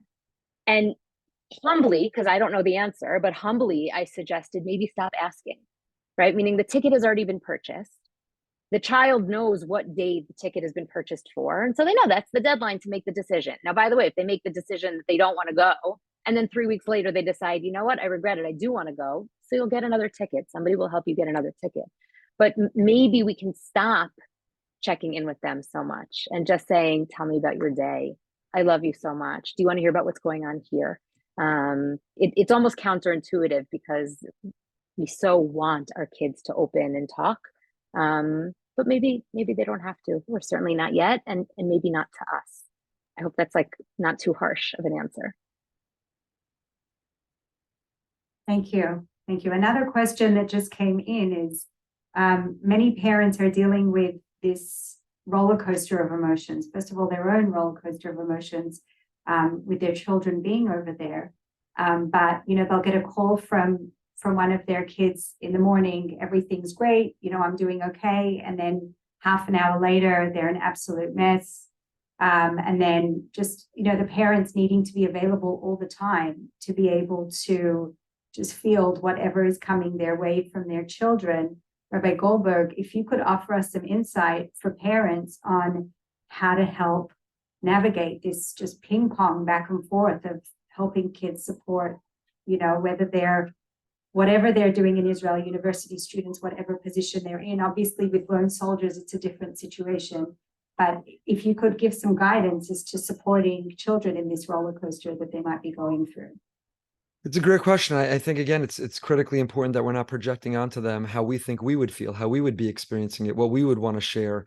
And humbly, because I don't know the answer, but humbly, I suggested maybe stop asking, right? Meaning the ticket has already been purchased. The child knows what day the ticket has been purchased for. And so they know that's the deadline to make the decision. Now, by the way, if they make the decision that they don't want to go, and then 3 weeks later they decide, you know what, I regret it, I do want to go, so you'll get another ticket. Somebody will help you get another ticket. But maybe we can stop checking in with them so much and just saying, tell me about your day. I love you so much. Do you want to hear about what's going on here? It's almost counterintuitive because we so want our kids to open and talk. But maybe they don't have to. We're certainly not yet, and maybe not to us. I hope that's like not too harsh of an answer. Thank you. Thank you. Another question that just came in is, many parents are dealing with this roller coaster of emotions. First of all, their own roller coaster of emotions with their children being over there. But, you know, they'll get a call from one of their kids in the morning, everything's great, you know, I'm doing okay. And then half an hour later, they're an absolute mess. And then just, you know, the parents needing to be available all the time to be able to just field whatever is coming their way from their children. Rabbi Goldberg, if you could offer us some insight for parents on how to help navigate this just ping pong back and forth of helping kids support, you know, whatever they're doing in Israel, university students, whatever position they're in. Obviously, with lone soldiers, it's a different situation. But if you could give some guidance as to supporting children in this roller coaster that they might be going through. It's a great question. I think, again, it's critically important that we're not projecting onto them how we think we would feel, how we would be experiencing it, what we would want to share.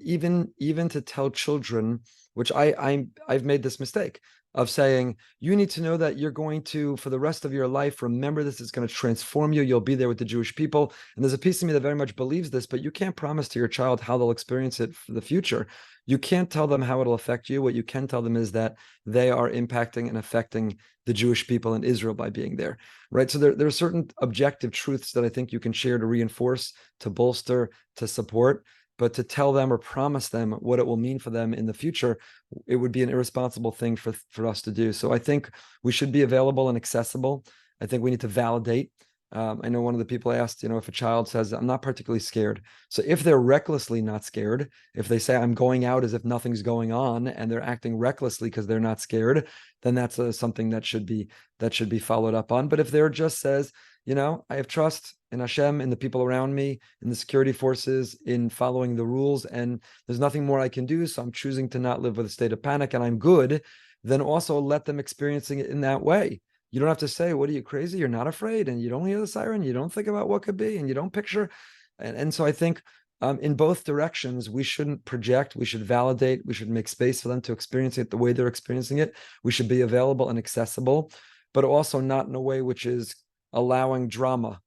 Even to tell children, which I've made this mistake of saying, you need to know that you're going to, for the rest of your life, remember this is going to transform you. You'll be there with the Jewish people. And there's a piece of me that very much believes this, but you can't promise to your child how they'll experience it for the future. You can't tell them how it'll affect you. What you can tell them is that they are impacting and affecting the Jewish people in Israel by being there, right? So there are certain objective truths that I think you can share to reinforce, to bolster, to support. But to tell them or promise them what it will mean for them in the future, it would be an irresponsible thing for us to do. So I think we should be available and accessible. I think we need to validate. I know one of the people asked, you know, if a child says, I'm not particularly scared. So if they're recklessly not scared, if they say, I'm going out as if nothing's going on, and they're acting recklessly because they're not scared, then that's something that should be followed up on. But if they're just says, you know, I have trust in Hashem, in the people around me, in the security forces, in following the rules, and there's nothing more I can do, so I'm choosing to not live with a state of panic, and I'm good, then also let them experiencing it in that way. You don't have to say, what are you, crazy? You're not afraid, and you don't hear the siren, you don't think about what could be, and you don't picture. And so I think in both directions, we shouldn't project, we should validate, we should make space for them to experience it the way they're experiencing it. We should be available and accessible, but also not in a way which is allowing drama.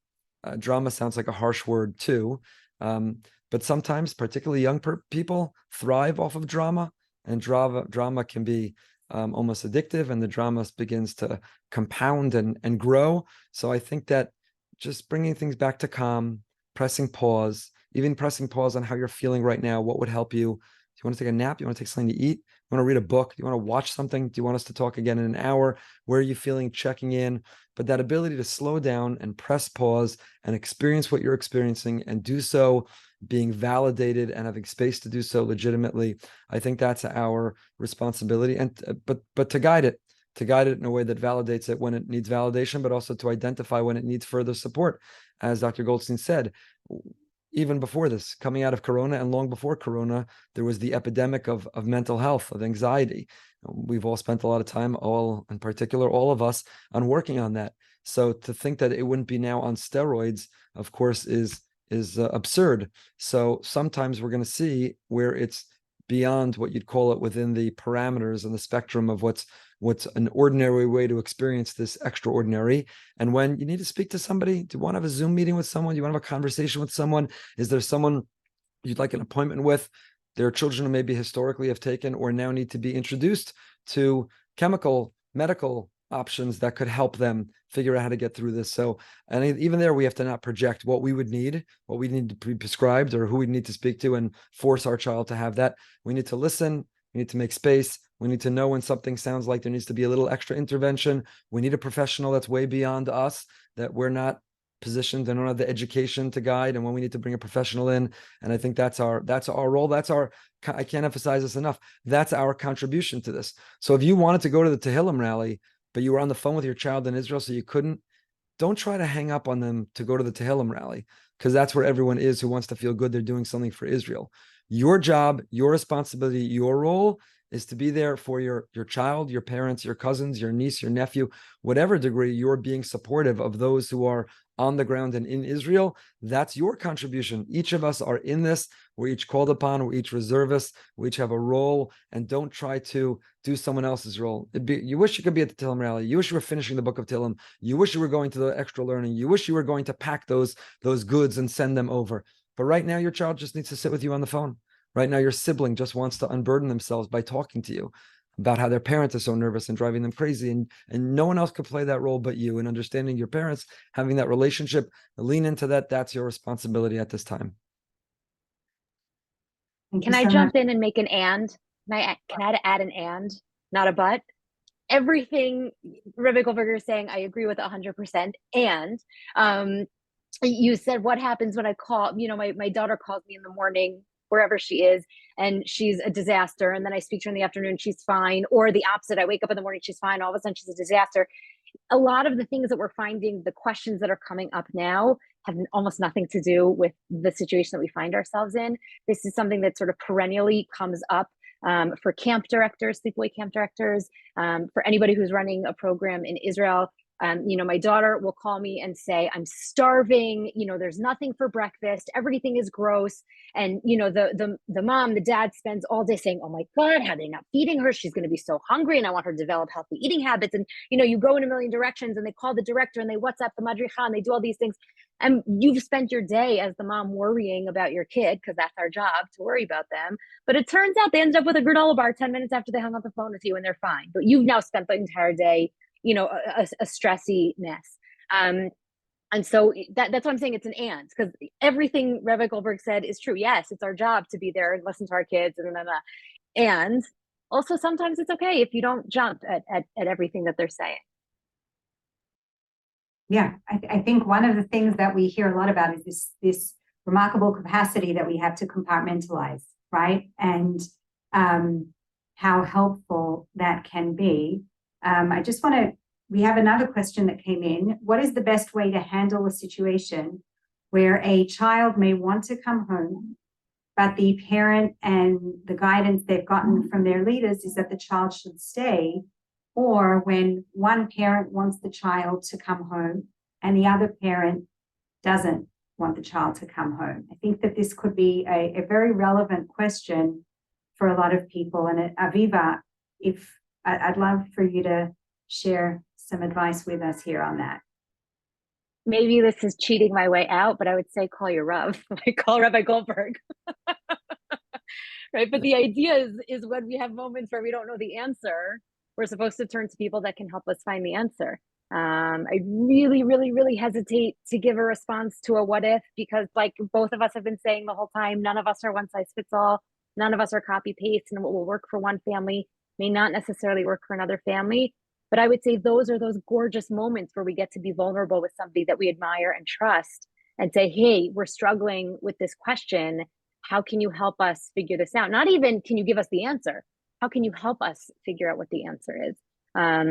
Drama sounds like a harsh word too, but sometimes, particularly young people, thrive off of drama, and drama can be almost addictive, and the drama begins to compound and grow. So I think that just bringing things back to calm, pressing pause, even pressing pause on how you're feeling right now, what would help you. Do you want to take a nap? Do you want to take something to eat? You want to read a book? Do you want to watch something? Do you want us to talk again in an hour? Where are you feeling? Checking in. But that ability to slow down and press pause and experience what you're experiencing, and do so being validated and having space to do so legitimately, I think that's our responsibility. And but to guide it in a way that validates it when it needs validation, but also to identify when it needs further support. As Dr. Goldstein said, even before this, coming out of Corona and long before Corona, there was the epidemic of mental health, of anxiety. We've all spent a lot of time, all in particular, all of us, on working on that. So to think that it wouldn't be now on steroids, of course, is absurd. So sometimes we're going to see where it's beyond what you'd call it within the parameters and the spectrum of what's an ordinary way to experience this extraordinary. And when you need to speak to somebody, do you want to have a Zoom meeting with someone? Do you want to have a conversation with someone? Is there someone you'd like an appointment with? There are children who maybe historically have taken or now need to be introduced to chemical, medical options that could help them figure out how to get through this. So, and even there, we have to not project what we need to be prescribed, or who we need to speak to, and force our child to have that. We need to listen. We need to make space. We need to know when something sounds like there needs to be a little extra intervention. We need a professional that's way beyond us, that we're not positioned and don't have the education to guide, and when we need to bring a professional in. And I think that's our role. I can't emphasize this enough. That's our contribution to this. So if you wanted to go to the Tehillim rally, but you were on the phone with your child in Israel, so you couldn't, don't try to hang up on them to go to the Tehillim rally, because that's where everyone is who wants to feel good they're doing something for Israel. Your job, your responsibility, your role is to be there for your child, your parents, your cousins, your niece, your nephew, whatever degree you're being supportive of those who are on the ground and in Israel. That's your contribution. Each of us are in this. We're each called upon. We're each reservists. We each have a role, and don't try to do someone else's role. You wish you could be at the Tehillim rally. You wish you were finishing the book of Tehillim. You wish you were going to the extra learning. You wish you were going to pack those goods and send them over. But right now, your child just needs to sit with you on the phone. Right now, your sibling just wants to unburden themselves by talking to you about how their parents are so nervous and driving them crazy. And no one else could play that role but you. And understanding your parents, having that relationship, lean into that. That's your responsibility at this time. Can I jump in and make an and? Can I add an and, not a but? Everything Rabbi Goldberg is saying, I agree with 100%. And you said, what happens when I call, my daughter calls me in the morning, wherever she is, and she's a disaster. And then I speak to her in the afternoon, she's fine. Or the opposite, I wake up in the morning, she's fine. All of a sudden she's a disaster. A lot of the things that we're finding, the questions that are coming up now, have almost nothing to do with the situation that we find ourselves in. This is something that sort of perennially comes up for camp directors, sleepaway camp directors, for anybody who's running a program in Israel. My daughter will call me and say, I'm starving, there's nothing for breakfast, everything is gross. And, the mom, the dad spends all day saying, oh my God, how are they not feeding her? She's going to be so hungry, and I want her to develop healthy eating habits. And, you go in a million directions, and they call the director, and they WhatsApp the madricha, and they do all these things. And you've spent your day as the mom worrying about your kid, because that's our job, to worry about them. But it turns out they ended up with a granola bar 10 minutes after they hung up the phone with you, and they're fine. But you've now spent the entire day a stressy mess. And so that's what I'm saying. It's an and, because everything Rabbi Goldberg said is true. Yes, it's our job to be there and listen to our kids. And also sometimes it's okay if you don't jump at everything that they're saying. Yeah, I think one of the things that we hear a lot about is this remarkable capacity that we have to compartmentalize, right? And how helpful that can be. We have another question that came in. What is the best way to handle a situation where a child may want to come home, but the parent and the guidance they've gotten from their leaders is that the child should stay, or when one parent wants the child to come home and the other parent doesn't want the child to come home? I think that this could be a very relevant question for a lot of people. And Aviva, I'd love for you to share some advice with us here on that. Maybe this is cheating my way out, but I would say call your Rav, call Rabbi Goldberg. Right? But the idea is when we have moments where we don't know the answer, we're supposed to turn to people that can help us find the answer. I really, really, really hesitate to give a response to a what if, because like both of us have been saying the whole time, none of us are one size fits all. None of us are copy paste, and what will work for one family may not necessarily work for another family. But I would say those are those gorgeous moments where we get to be vulnerable with somebody that we admire and trust and say, hey, we're struggling with this question. How can you help us figure this out? Not even, can you give us the answer? How can you help us figure out what the answer is? I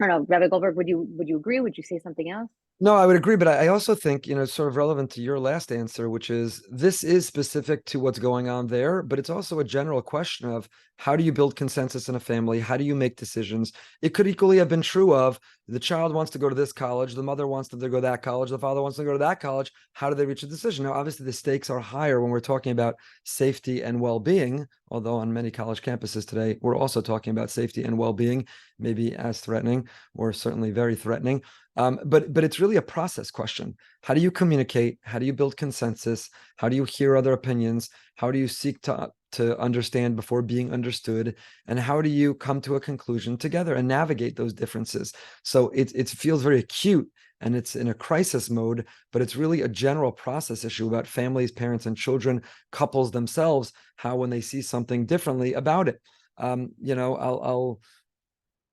don't know, Rabbi Goldberg, would you agree? Would you say something else? No, I would agree, but I also think, it's sort of relevant to your last answer, which is this is specific to what's going on there, but it's also a general question of how do you build consensus in a family? How do you make decisions? It could equally have been true of the child wants to go to this college, the mother wants to go to that college, the father wants to go to that college. How do they reach a decision? Now, obviously, the stakes are higher when we're talking about safety and well-being, although on many college campuses today, we're also talking about safety and well-being, maybe as threatening or certainly very threatening. But it's really a process question. How do you communicate? How do you build consensus? How do you hear other opinions? How do you seek to understand before being understood? And how do you come to a conclusion together and navigate those differences? So it feels very acute and it's in a crisis mode, but it's really a general process issue about families, parents, and children, couples themselves, how when they see something differently about it.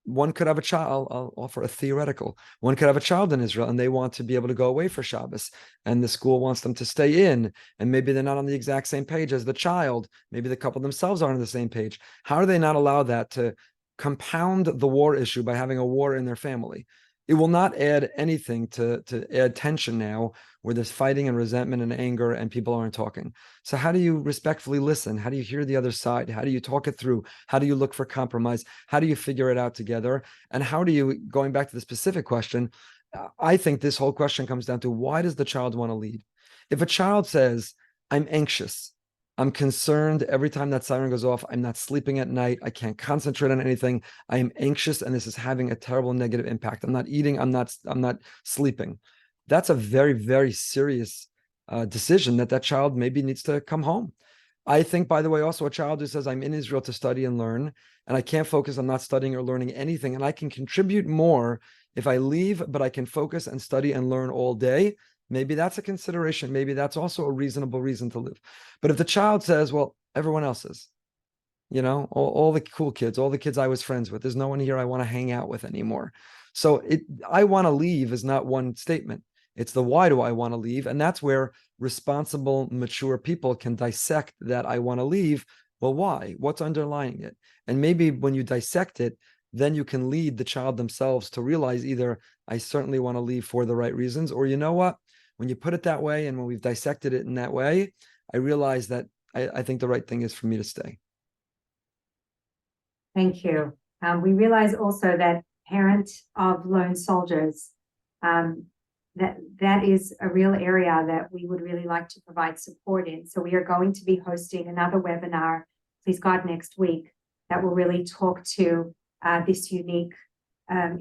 One could have a child, I'll offer a theoretical. One could have a child in Israel and they want to be able to go away for Shabbos, and the school wants them to stay in, and maybe they're not on the exact same page as the child. Maybe the couple themselves aren't on the same page. How do they not allow that to compound the war issue by having a war in their family? It will not add anything to add tension now where there's fighting and resentment and anger and people aren't talking. So how do you respectfully listen? How do you hear the other side? How do you talk it through? How do you look for compromise? How do you figure it out together? And how do you, going back to the specific question, I think this whole question comes down to, why does the child want to leave? If a child says, I'm anxious, I'm concerned every time that siren goes off, I'm not sleeping at night, I can't concentrate on anything, I am anxious, and this is having a terrible negative impact. I'm not eating, I'm not sleeping. That's a very, very serious decision that child maybe needs to come home. I think, by the way, also a child who says, I'm in Israel to study and learn, and I can't focus on not studying or learning anything, and I can contribute more if I leave, but I can focus and study and learn all day. Maybe that's a consideration. Maybe that's also a reasonable reason to live. But if the child says, well, everyone else is, all the cool kids, all the kids I was friends with, there's no one here I want to hang out with anymore. So I want to leave is not one statement. It's the why do I want to leave? And that's where responsible, mature people can dissect that I want to leave. Well, why? What's underlying it? And maybe when you dissect it, then you can lead the child themselves to realize either I certainly want to leave for the right reasons, or you know what? When you put it that way, and when we've dissected it in that way, I realize that I think the right thing is for me to stay. Thank you. We realize also that parent of lone soldiers, that is a real area that we would really like to provide support in. So we are going to be hosting another webinar, please God, next week, that will really talk to this unique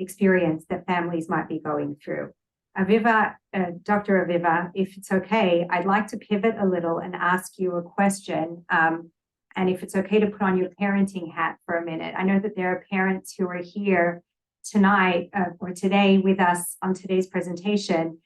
experience that families might be going through. Aviva, Dr. Aviva, if it's okay, I'd like to pivot a little and ask you a question. And if it's okay to put on your parenting hat for a minute. I know that there are parents who are here tonight or today with us on today's presentation,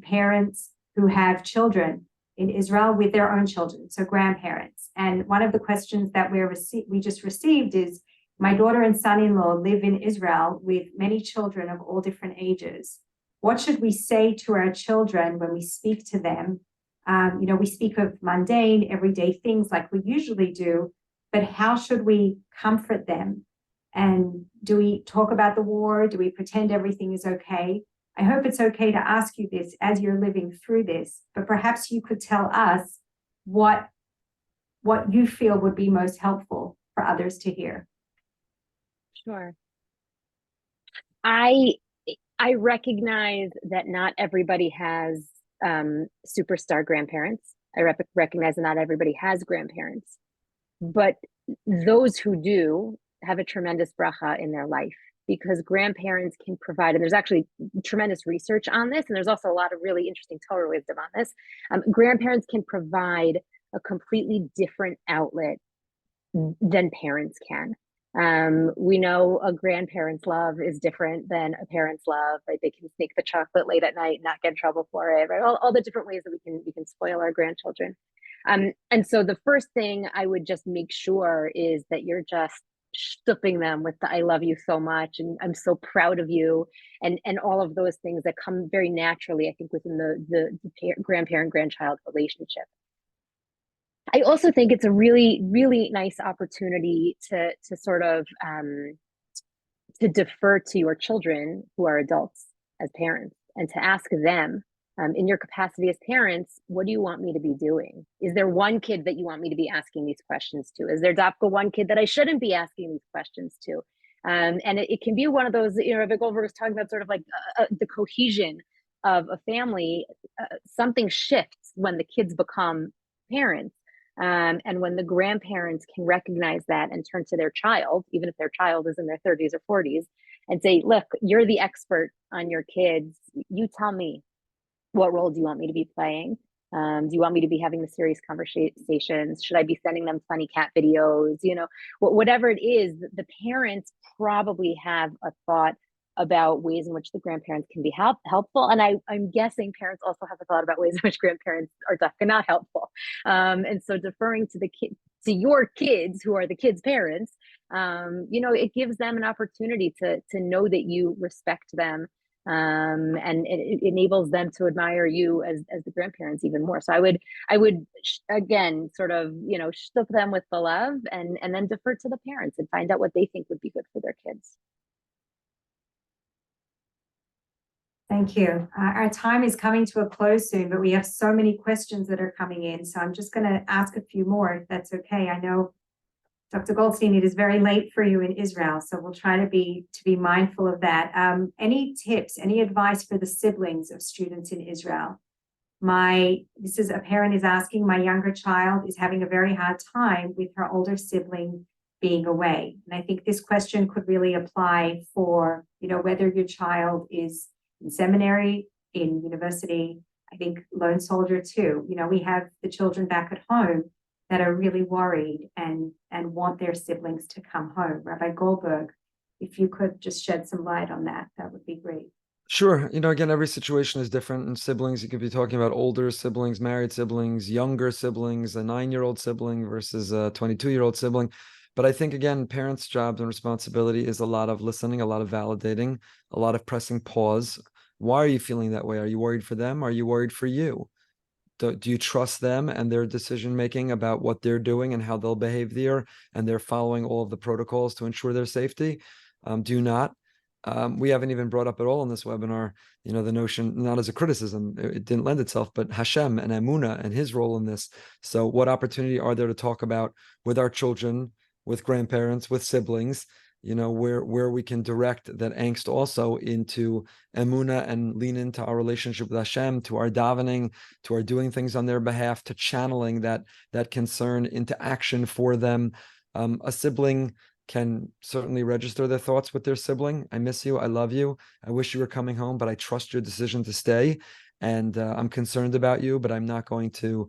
parents who have children in Israel with their own children, so grandparents. And one of the questions that we just received is, my daughter and son-in-law live in Israel with many children of all different ages. What should we say to our children when we speak to them? We speak of mundane, everyday things like we usually do, but how should we comfort them? And do we talk about the war? Do we pretend everything is okay? I hope it's okay to ask you this as you're living through this, but perhaps you could tell us what you feel would be most helpful for others to hear. Sure. I recognize that not everybody has superstar grandparents. I recognize that not everybody has grandparents, but those who do have a tremendous bracha in their life, because grandparents can provide, and there's actually tremendous research on this, and there's also a lot of really interesting Torah wisdom on this. Grandparents can provide a completely different outlet than parents can. We know a grandparent's love is different than a parent's love, right? They can sneak the chocolate late at night and not get in trouble for it, right? All the different ways that we can spoil our grandchildren. And so the first thing I would just make sure is that you're just stooping them with the I love you so much and I'm so proud of you, and all of those things that come very naturally, I think, within the grandparent-grandchild relationship. I also think it's a really, really nice opportunity to sort of to defer to your children who are adults as parents, and to ask them, in your capacity as parents, what do you want me to be doing? Is there one kid that you want me to be asking these questions to? Is there Dafka one kid that I shouldn't be asking these questions to? And it can be one of those, Rabbi Goldberg was talking about sort of like the cohesion of a family. Something shifts when the kids become parents. And when the grandparents can recognize that and turn to their child, even if their child is in their 30s or 40s, and say, look, you're the expert on your kids. You tell me, what role do you want me to be playing? Do you want me to be having the serious conversations? Should I be sending them funny cat videos? You know, whatever it is, the parents probably have a thought about ways in which the grandparents can be helpful. And I'm guessing parents also have a thought about ways in which grandparents are definitely not helpful. And so deferring to to your kids who are the kids' parents, you know, it gives them an opportunity to know that you respect them, and it enables them to admire you as the grandparents even more. So I would again sort of, you know, shtup them with the love, and then defer to the parents and find out what they think would be good for their kids. Thank you. Our time is coming to a close soon, but we have so many questions that are coming in. So I'm just going to ask a few more, if that's okay. I know, Dr. Goldstein, it is very late for you in Israel, so we'll try to be mindful of that. Any tips, any advice for the siblings of students in Israel? This is a parent is asking, my younger child is having a very hard time with her older sibling being away. And I think this question could really apply for, you know, whether your child is in seminary, in university, I think lone soldier too. You know, we have the children back at home that are really worried and want their siblings to come home. Rabbi Goldberg, if you could just shed some light on that, that would be great. Sure. You know, again, every situation is different. And siblings, you could be talking about older siblings, married siblings, younger siblings, a 9-year-old sibling versus a 22-year-old sibling. But I think, again, parents' jobs and responsibility is a lot of listening, a lot of validating, a lot of pressing pause. Why are you feeling that way? Are you worried for them? Are you worried for you? Do you trust them and their decision making about what they're doing and how they'll behave there, and they're following all of the protocols to ensure their safety? Do you not? We haven't even brought up at all in this webinar, you know, the notion, not as a criticism, it didn't lend itself, but Hashem and Emunah and his role in this. So what opportunity are there to talk about with our children, with grandparents, with siblings, you know, where we can direct that angst also into Emunah and lean into our relationship with Hashem, to our davening, to our doing things on their behalf, to channeling that concern into action for them. A sibling can certainly register their thoughts with their sibling. I miss you. I love you. I wish you were coming home, but I trust your decision to stay. And I'm concerned about you, but I'm not going to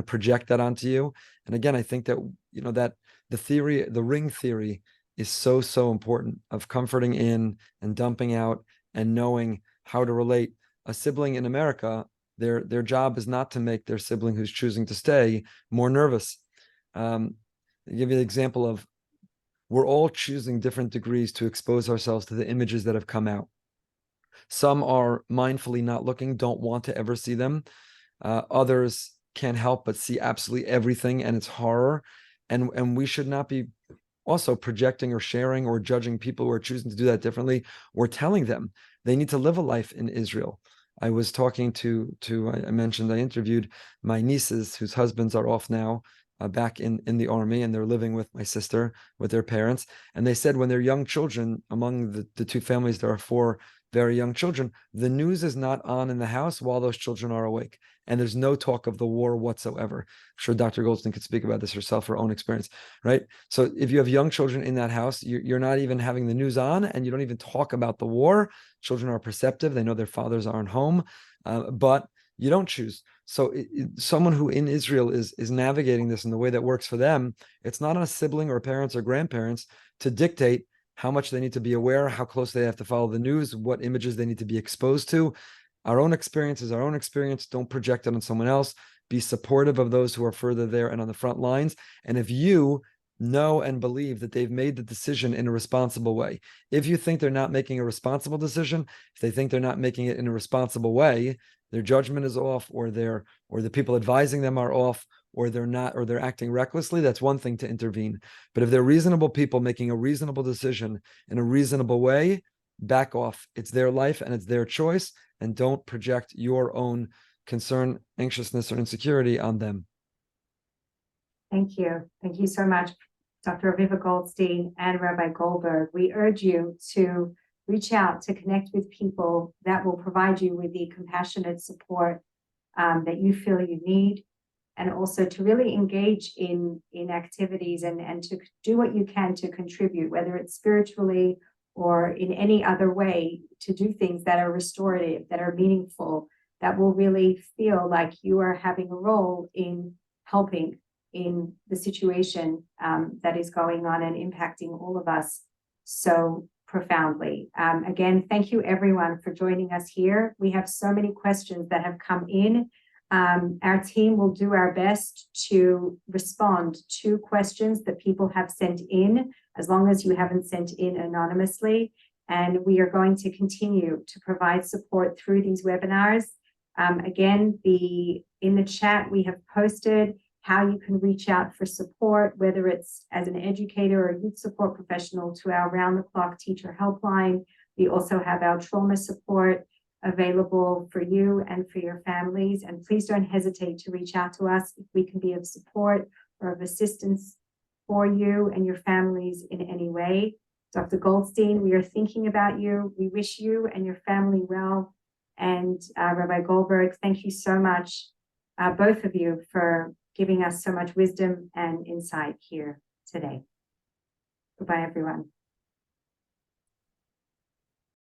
project that onto you. And again, I think that, you know, that the ring theory is so important, of comforting in and dumping out and knowing how to relate. A sibling in America, their job is not to make their sibling who's choosing to stay more nervous. I'll give you the example of, we're all choosing different degrees to expose ourselves to the images that have come out. Some are mindfully not looking, don't want to ever see them. Others can't help but see absolutely everything, and it's horror. And we should not be also projecting or sharing or judging people who are choosing to do that differently, or telling them they need to live a life in Israel. I was talking to I mentioned I interviewed my nieces whose husbands are off now, back in the army, and they're living with my sister, with their parents. And they said when they're young children, among the two families, there are 4 very young children, the news is not on in the house while those children are awake. And there's no talk of the war whatsoever. I'm sure Dr. Goldstein could speak about this herself, her own experience, right? So if you have young children in that house, you're not even having the news on, and you don't even talk about the war. Children are perceptive. They know their fathers aren't home, but you don't choose. So someone who in Israel is navigating this in the way that works for them, it's not on a sibling or parents or grandparents to dictate how much they need to be aware, how close they have to follow the news, what images they need to be exposed to. Our own experience is our own experience. Don't project it on someone else. Be supportive of those who are further there and on the front lines. And if you know and believe that they've made the decision in a responsible way, if you think they're not making a responsible decision, if they think they're not making it in a responsible way, their judgment is off, or the people advising them are off, or they're acting recklessly, that's one thing to intervene. But if they're reasonable people making a reasonable decision in a reasonable way, back off. It's their life and it's their choice, and don't project your own concern, anxiousness, or insecurity on them. Thank you. Thank you so much, Dr. Aviva Goldstein and Rabbi Goldberg. We urge you to reach out to connect with people that will provide you with the compassionate support that you feel you need. and also to really engage in activities and to do what you can to contribute, whether it's spiritually or in any other way, to do things that are restorative, that are meaningful, that will really feel like you are having a role in helping in the situation that is going on and impacting all of us so profoundly. Again, thank you everyone for joining us here. We have so many questions that have come in. Our team will do our best to respond to questions that people have sent in, as long as you haven't sent in anonymously. And we are going to continue to provide support through these webinars. Again, in the chat, we have posted how you can reach out for support, whether it's as an educator or youth support professional, to our round-the-clock teacher helpline. We also have our trauma support available for you and for your families. And please don't hesitate to reach out to us if we can be of support or of assistance for you and your families in any way. Dr. Goldstein, we are thinking about you. We wish you and your family well. And Rabbi Goldberg, thank you so much, both of you, for giving us so much wisdom and insight here today. Goodbye, everyone.